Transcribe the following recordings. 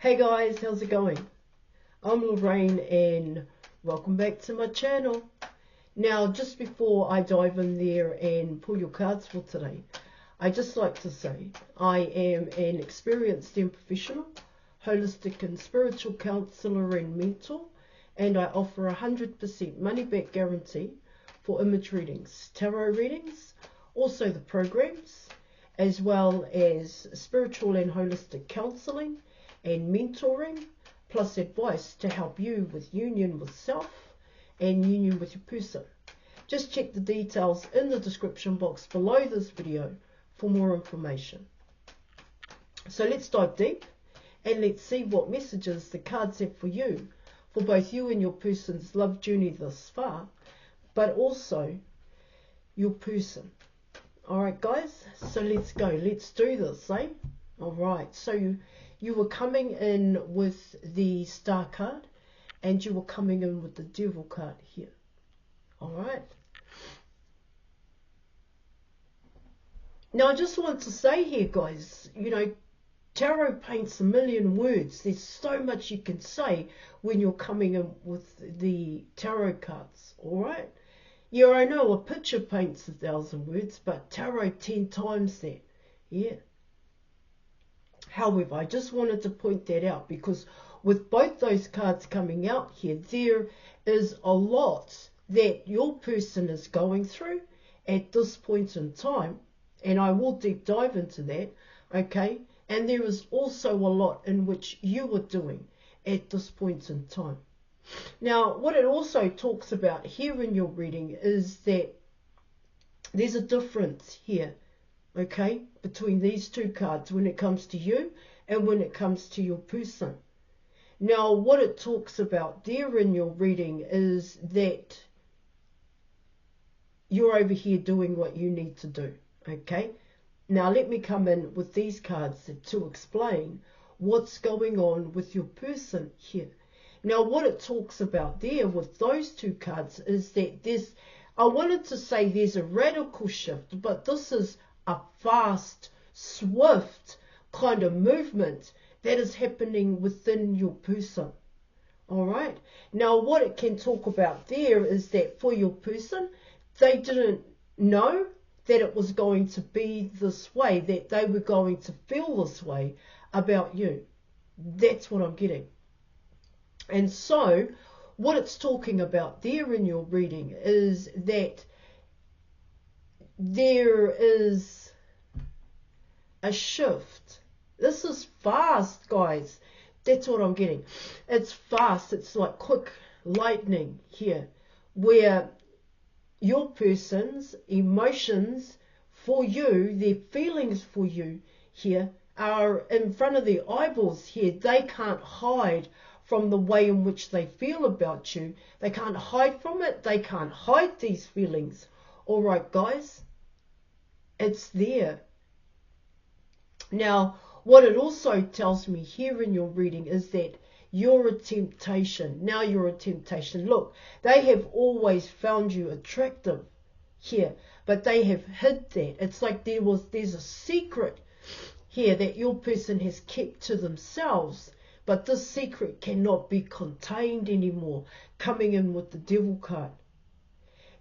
Hey guys, how's it going? I'm Lorraine and welcome back to my channel. Now, just before I dive in there and pull your cards for today, I just like to say I am an experienced and professional holistic and spiritual counselor and mentor, and I offer 100% money back guarantee for image readings, tarot readings, also the programs, as well as spiritual and holistic counselling and mentoring, plus advice to help you with union with self and union with your person. Just check the details in the description box below this video for more information. So let's dive deep and let's see what messages the cards have for you, for both you and your person's love journey thus far, but also your person. Alright guys, so let's go, let's do this, eh? Alright, so you were coming in with the Star card and you were coming in with the Devil card here. Alright. Now I just want to say here guys, you know, tarot paints a million words. There's so much you can say when you're coming in with the tarot cards, alright? Yeah, I know a picture paints 1,000 words, but tarot 10 times that. Yeah. However, I just wanted to point that out because with both those cards coming out here, there is a lot that your person is going through at this point in time, and I will deep dive into that, okay? And there is also a lot in which you are doing at this point in time. Now, what it also talks about here in your reading is that there's a difference here, okay, between these two cards when it comes to you and when it comes to your person. Now, what it talks about there in your reading is that you're over here doing what you need to do, okay? Now, let me come in with these cards to explain what's going on with your person here. Now, what it talks about there with those two cards is that there's, I wanted to say there's a radical shift, but this is a fast, swift kind of movement that is happening within your person. All right. Now, what it can talk about there is that for your person, they didn't know that it was going to be this way, that they were going to feel this way about you. That's what I'm getting. And so what it's talking about there in your reading is that there is a shift. This is fast, guys. That's what I'm getting. It's fast. It's like quick lightning here, where your person's emotions for you, their feelings for you here, are in front of their eyeballs here. They can't hide from the way in which they feel about you. They can't hide from it. They can't hide these feelings. All right, guys, it's there. Now, what it also tells me here in your reading is that you're a temptation. Now you're a temptation. Look, they have always found you attractive here, but they have hid that. It's like there's a secret here that your person has kept to themselves, but this secret cannot be contained anymore, coming in with the Devil card.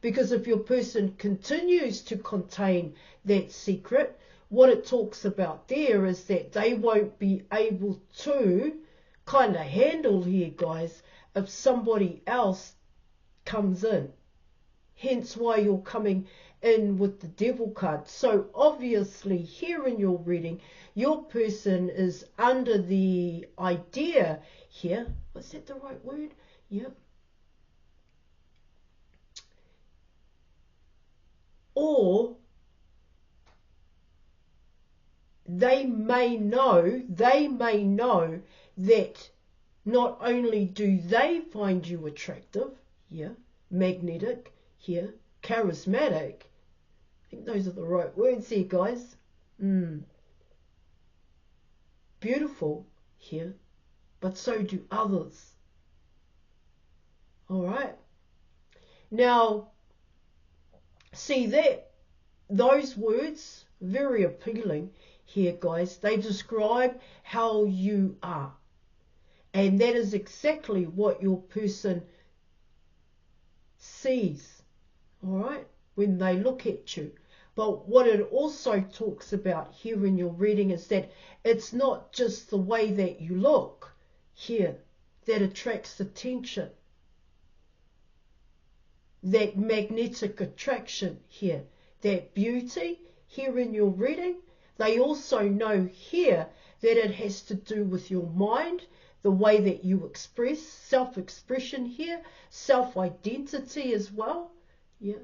Because if your person continues to contain that secret, what it talks about there is that they won't be able to kind of handle here, guys, if somebody else comes in. Hence why you're coming in with the Devil card. So obviously here in your reading, your person is under the idea here. Was that the right word? Yep. Or they may know that not only do they find you attractive, here, magnetic, here, charismatic. I think those are the right words here, guys. Beautiful here, but so do others. All right. Now, see that those words, very appealing here, guys. They describe how you are. And that is exactly what your person sees, all right, when they look at you. But what it also talks about here in your reading is that it's not just the way that you look here that attracts attention. That magnetic attraction here, that beauty here in your reading, they also know here that it has to do with your mind, the way that you express, self-expression here, self-identity as well. Yeah.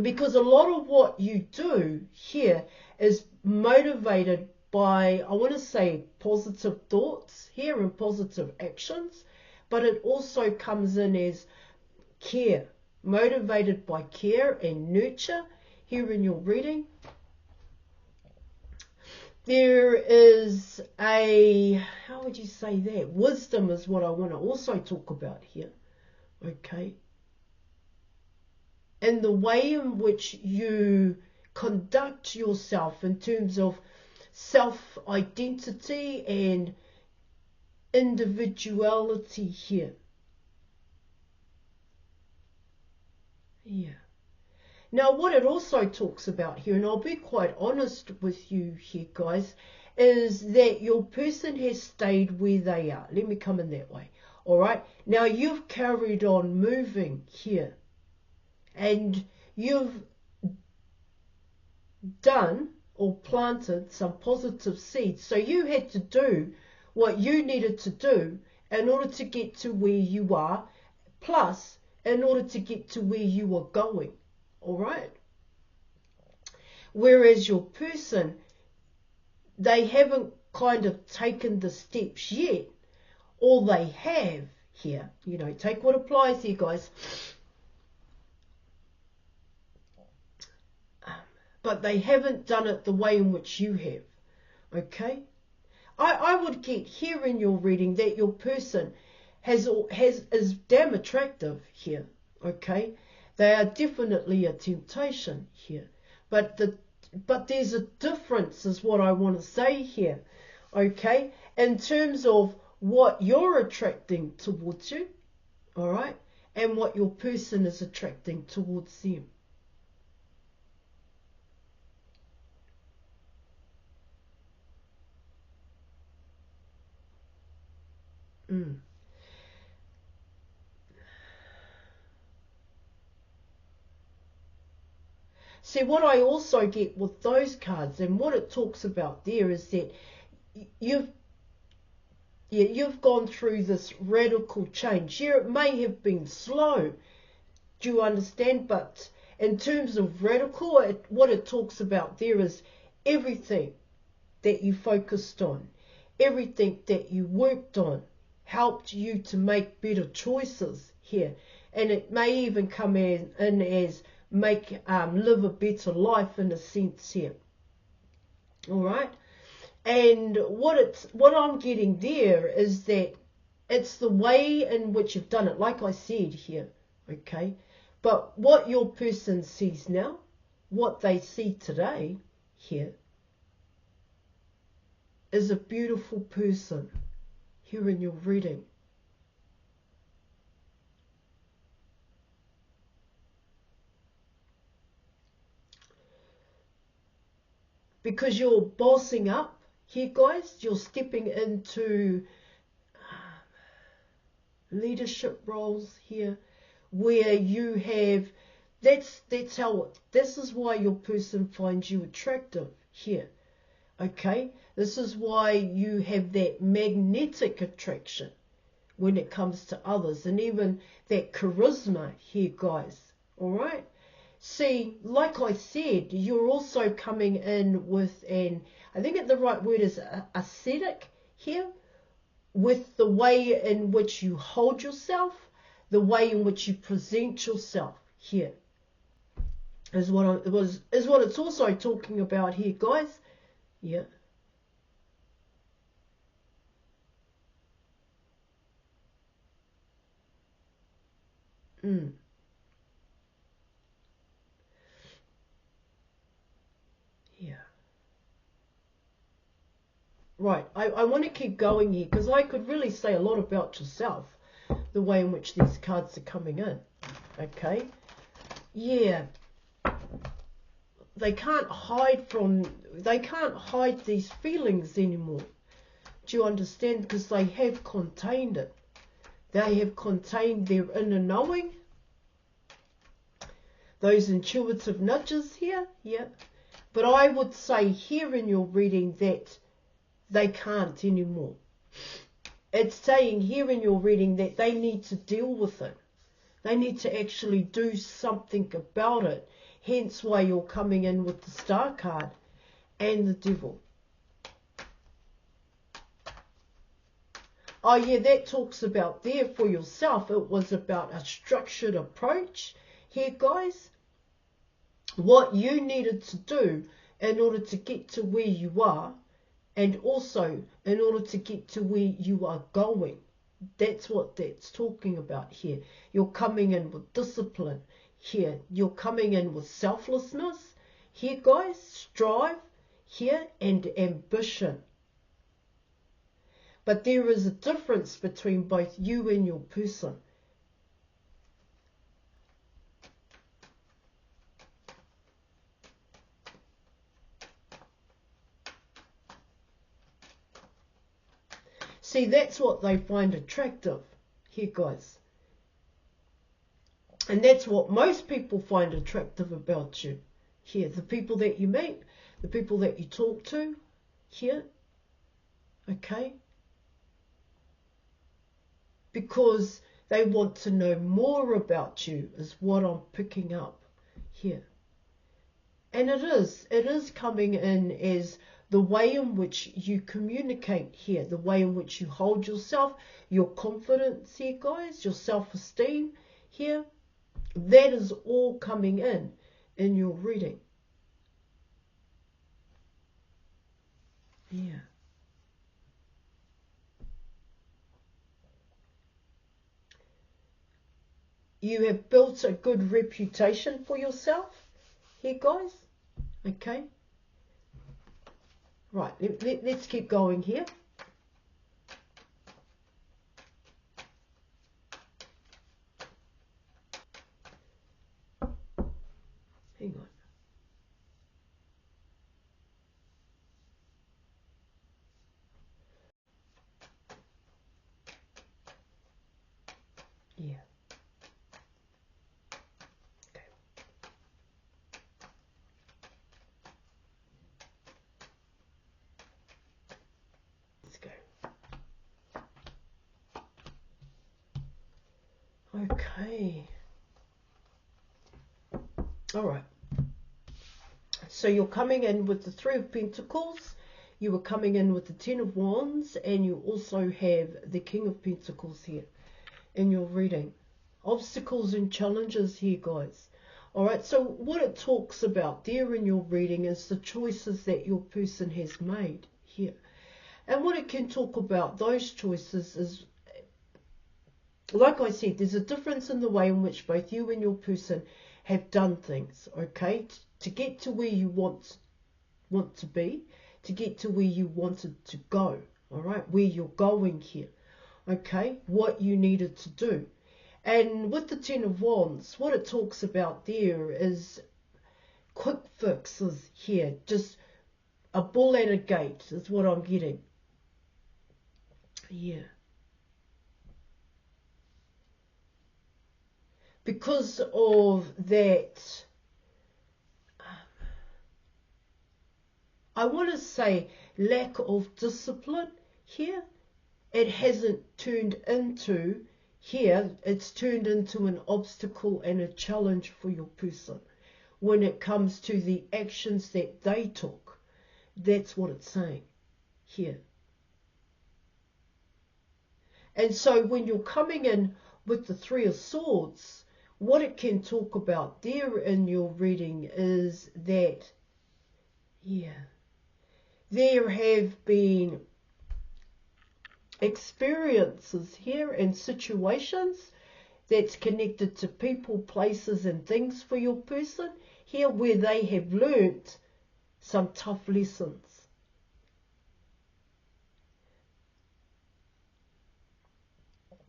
Because a lot of what you do here is motivated by, I want to say, positive thoughts here and positive actions, but it also comes in as care, motivated by care and nurture here in your reading. There is a, how would you say that? Wisdom is what I want to also talk about here, okay? And the way in which you conduct yourself in terms of self-identity and individuality here. Yeah. Now, what it also talks about here, and I'll be quite honest with you here, guys, is that your person has stayed where they are. Let me come in that way. All right. Now, you've carried on moving here, and you've done or planted some positive seeds. So you had to do what you needed to do in order to get to where you are, plus in order to get to where you are going. All right. Whereas your person, they haven't kind of taken the steps yet. All they have here, you know, take what applies here, guys. But they haven't done it the way in which you have. Okay. I would get here in your reading that your person is damn attractive here. Okay. They are definitely a temptation here, but there's a difference is what I want to say here, okay, in terms of what you're attracting towards you, all right, and what your person is attracting towards them. See, what I also get with those cards and what it talks about there is that you've gone through this radical change. Yeah, it may have been slow, do you understand? But in terms of radical, what it talks about there is everything that you focused on, everything that you worked on, helped you to make better choices here. And it may even come in as live a better life in a sense here. All right. And what I'm getting there is that it's the way in which you've done it, like I said here, okay? But what your person sees now, what they see today here, is a beautiful person here in your reading. Because you're bossing up here, guys. You're stepping into leadership roles here where you have, this is why your person finds you attractive here, okay? This is why you have that magnetic attraction when it comes to others, and even that charisma here, guys, all right? See, like I said, you're also coming in with I think the right word is ascetic here, with the way in which you hold yourself, the way in which you present yourself here is what it's also talking about here, guys. Yeah. Yeah. Right, I want to keep going here because I could really say a lot about yourself, the way in which these cards are coming in. Okay, yeah, they can't hide these feelings anymore. Do you understand? Because they have contained it. They have contained their inner knowing, those intuitive nudges here, yeah. But I would say here in your reading that they can't anymore. It's saying here in your reading that they need to deal with it. They need to actually do something about it. Hence why you're coming in with the Star card and the Devil. Oh yeah, that talks about there for yourself. It was about a structured approach here, guys. What you needed to do in order to get to where you are, and also in order to get to where you are going. That's what that's talking about here. You're coming in with discipline here. You're coming in with selflessness here, guys. Strive here, and ambition. But there is a difference between both you and your person. See, that's what they find attractive here, guys. And that's what most people find attractive about you here. The people that you meet, the people that you talk to here. Okay? Because they want to know more about you is what I'm picking up here. And it is coming in as the way in which you communicate here, the way in which you hold yourself, your confidence here, guys, your self-esteem here. That is all coming in your reading. Yeah. You have built a good reputation for yourself here, guys. Okay. Right, let's keep going here. Hang on. Yeah. Okay. Let's go. Okay. All right. So you're coming in with the Three of Pentacles. You were coming in with the Ten of Wands, and you also have the King of Pentacles here in your reading. Obstacles and challenges here, guys. All right, so what it talks about there in your reading is the choices that your person has made here. And what it can talk about, those choices, is, like I said, there's a difference in the way in which both you and your person have done things, okay, to get to where you want to be, to get to where you wanted to go, all right, where you're going here, okay, what you needed to do. And with the Ten of Wands, what it talks about there is quick fixes here, just a bull at a gate is what I'm getting. Yeah. Because of that, I want to say lack of discipline here. It hasn't turned into, here, it's turned into an obstacle and a challenge for your person when it comes to the actions that they took. That's what it's saying here. And so when you're coming in with the Three of Swords, what it can talk about there in your reading is that, yeah, there have been experiences here and situations that's connected to people, places and things for your person here where they have learnt some tough lessons.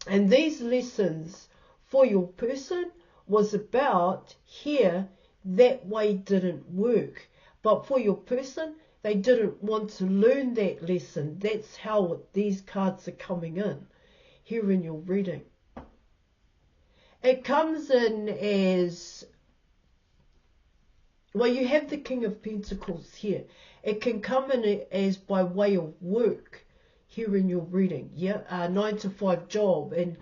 And these lessons for your person was about here, that way didn't work. But for your person, they didn't want to learn that lesson. That's how these cards are coming in here in your reading. It comes in as, well, you have the King of Pentacles here. It can come in as by way of work here in your reading. Yeah, a 9 to 5 job. And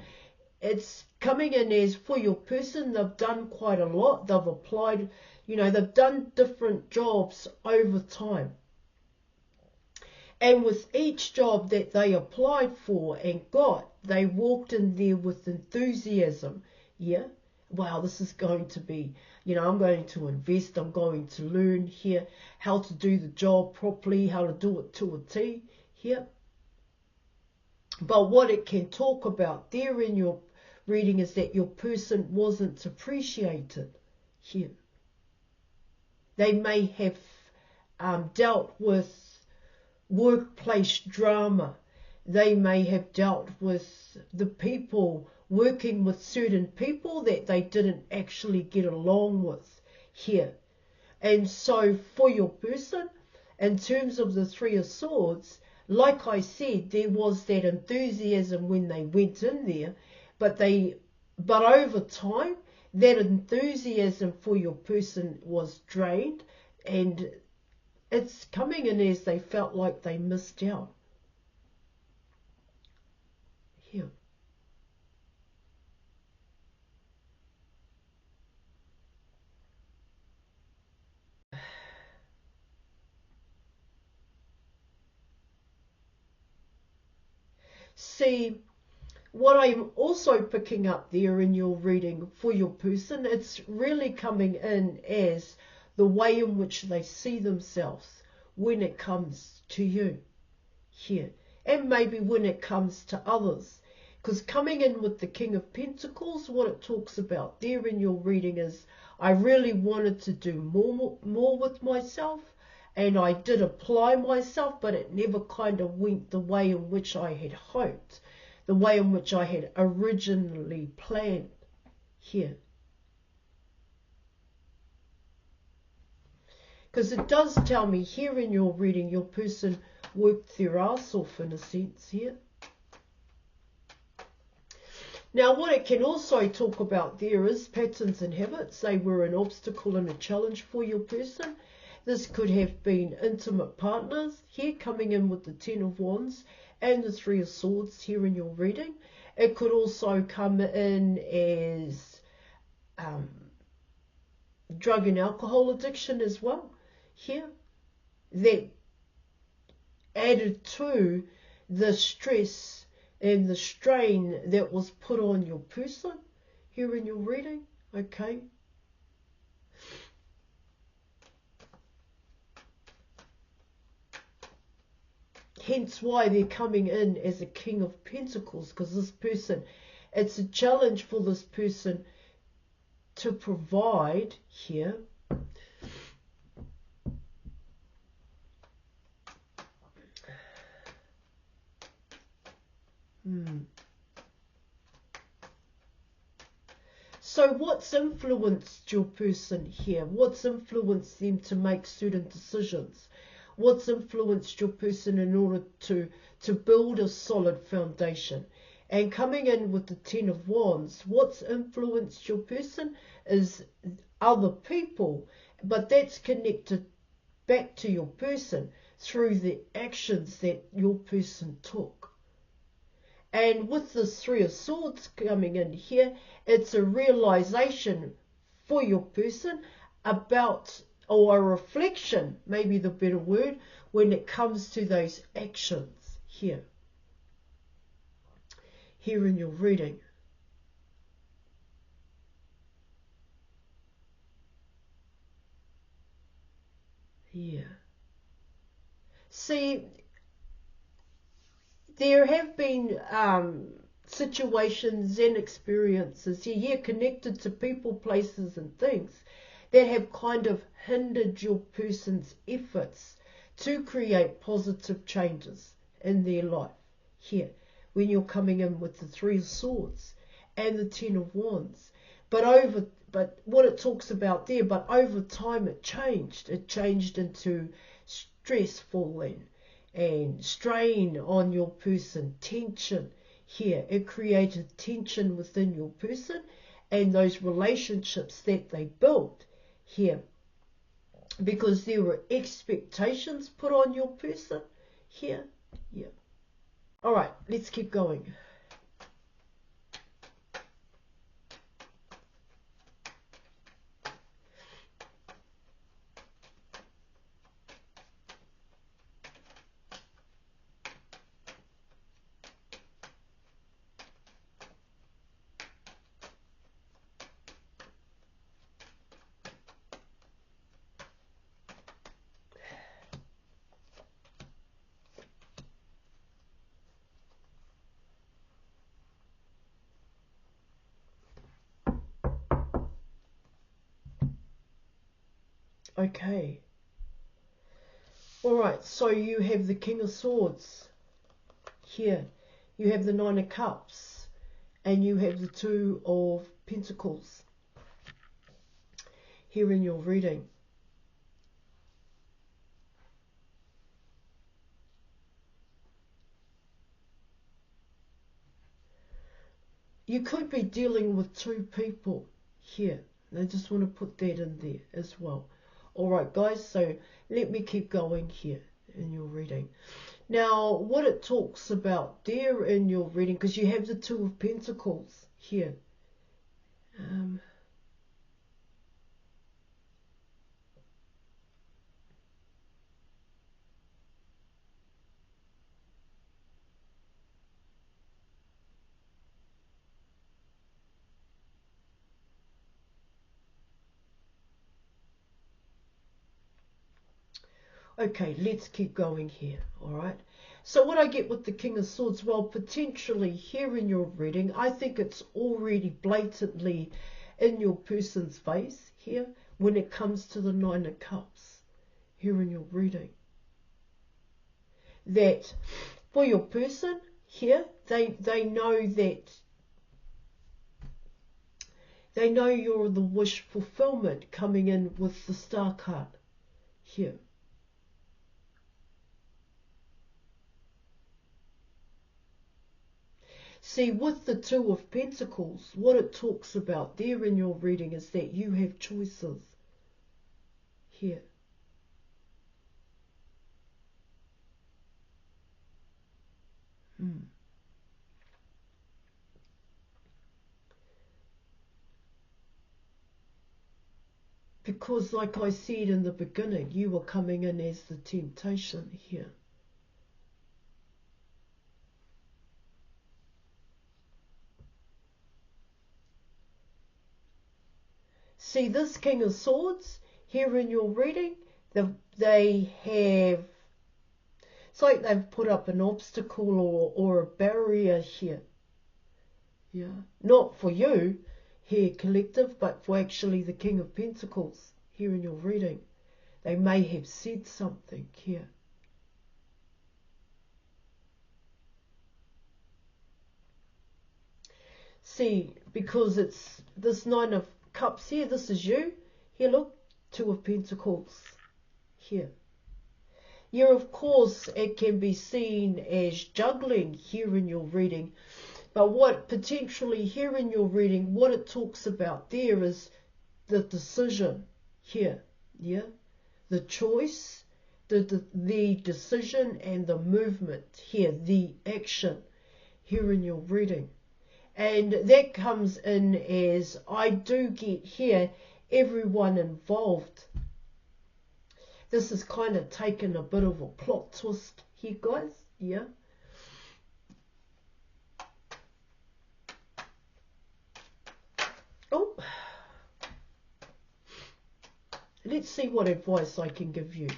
it's coming in as for your person, they've done quite a lot. They've applied, they've done different jobs over time. And with each job that they applied for and got, they walked in there with enthusiasm. Yeah, wow, this is going to be, I'm going to invest, I'm going to learn here how to do the job properly, how to do it to a T here. But what it can talk about there in your reading is that your person wasn't appreciated here. They may have dealt with workplace drama. They may have dealt with the people, working with certain people that they didn't actually get along with here. And so for your person, in terms of the Three of Swords, like I said, there was that enthusiasm when they went in there, but over time, that enthusiasm for your person was drained, and it's coming in as they felt like they missed out. Here. See, what I'm also picking up there in your reading for your person, it's really coming in as the way in which they see themselves when it comes to you here, and maybe when it comes to others. Because coming in with the King of Pentacles, what it talks about there in your reading is, I really wanted to do more with myself, and I did apply myself, but it never kind of went the way in which I had hoped, the way in which I had originally planned here. Because it does tell me here in your reading, your person worked their ass off in a sense here. Now, what it can also talk about there is patterns and habits. They were an obstacle and a challenge for your person. This could have been intimate partners here, coming in with the Ten of Wands and the Three of Swords here in your reading. It could also come in as drug and alcohol addiction as well here, that added to the stress and the strain that was put on your person here in your reading. Okay. Hence why they're coming in as a King of Pentacles, because this person, it's a challenge for this person to provide here. So what's influenced your person here? What's influenced them to make certain decisions? What's influenced your person in order to build a solid foundation? And coming in with the Ten of Wands, what's influenced your person is other people, but that's connected back to your person through the actions that your person took. And with this Three of Swords coming in here, it's a realization for your person about, or a reflection, maybe the better word, when it comes to those actions here in your reading. Yeah. See, there have been situations and experiences here connected to people, places and things that have kind of hindered your person's efforts to create positive changes in their life here. when you're coming in with the Three of Swords and the Ten of Wands. But what it talks about there, but over time it changed. It changed into stressful and strain on your person, tension here. It created tension within your person and those relationships that they built here, because there were expectations put on your person here. Yeah. All right, let's keep going. Okay. All right, so you have the King of Swords here. You have the Nine of Cups. And you have the Two of Pentacles here in your reading. You could be dealing with two people here. I just want to put that in there as well. All right, guys, so let me keep going here in your reading. Now, what it talks about there in your reading, because you have the Two of Pentacles here. Okay, let's keep going here, all right? So what I get with the King of Swords, well, potentially here in your reading, I think it's already blatantly in your person's face here when it comes to the Nine of Cups here in your reading. That for your person here, they know that they know you're the wish fulfillment coming in with the Star card here. See, with the Two of Pentacles, what it talks about there in your reading is that you have choices here. Because like I said in the beginning, you were coming in as the temptation here. See, this King of Swords here in your reading, they have, it's like they've put up an obstacle or a barrier here. Yeah, not for you here, collective, but for actually the King of Pentacles here in your reading. They may have said something here. See, because it's this Nine of Cups here, this is you. Here, look, Two of Pentacles here. Yeah, of course, it can be seen as juggling here in your reading. But what potentially here in your reading, what it talks about there is the decision here. Yeah, the choice, the decision and the movement here, the action here in your reading. And that comes in as, I do get here, everyone involved. This is kind of taken a bit of a plot twist here, guys. Yeah. Oh. Let's see what advice I can give you.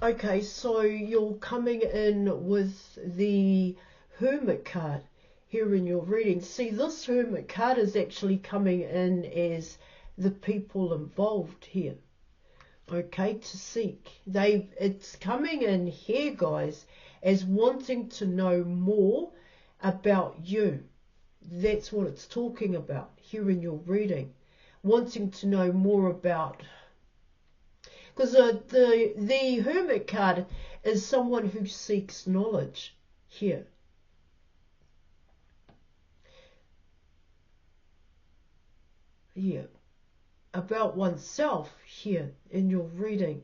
Okay, so you're coming in with the Hermit card here in your reading. See, this Hermit card is actually coming in as the people involved here. Okay, to seek. It's coming in here, guys, as wanting to know more about you. That's what it's talking about here in your reading. Wanting to know more about, because the Hermit card is someone who seeks knowledge here. Yeah, about oneself here in your reading.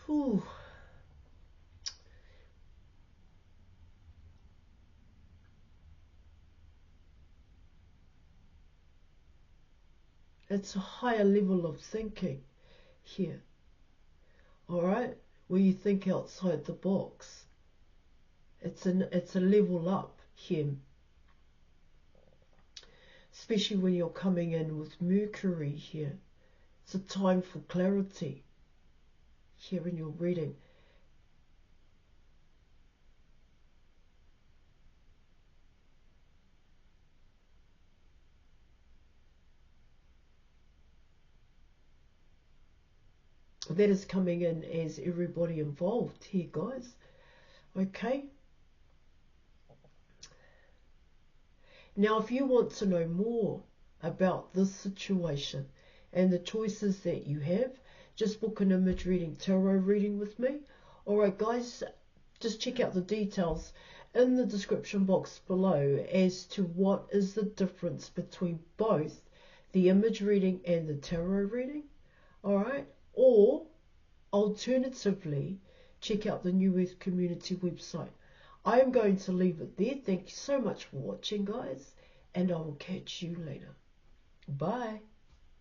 Whew. It's a higher level of thinking here. All right, where you think outside the box. It's a level up here, especially when you're coming in with Mercury here. It's a time for clarity here in your reading. That is coming in as everybody involved here, guys. Okay. Now, if you want to know more about this situation and the choices that you have, just book an image reading, tarot reading with me. Alright, guys, just check out the details in the description box below as to what is the difference between both the image reading and the tarot reading. Alright, or alternatively, check out the New Earth Community website. I am going to leave it there. Thank you so much for watching, guys, and I will catch you later. Bye.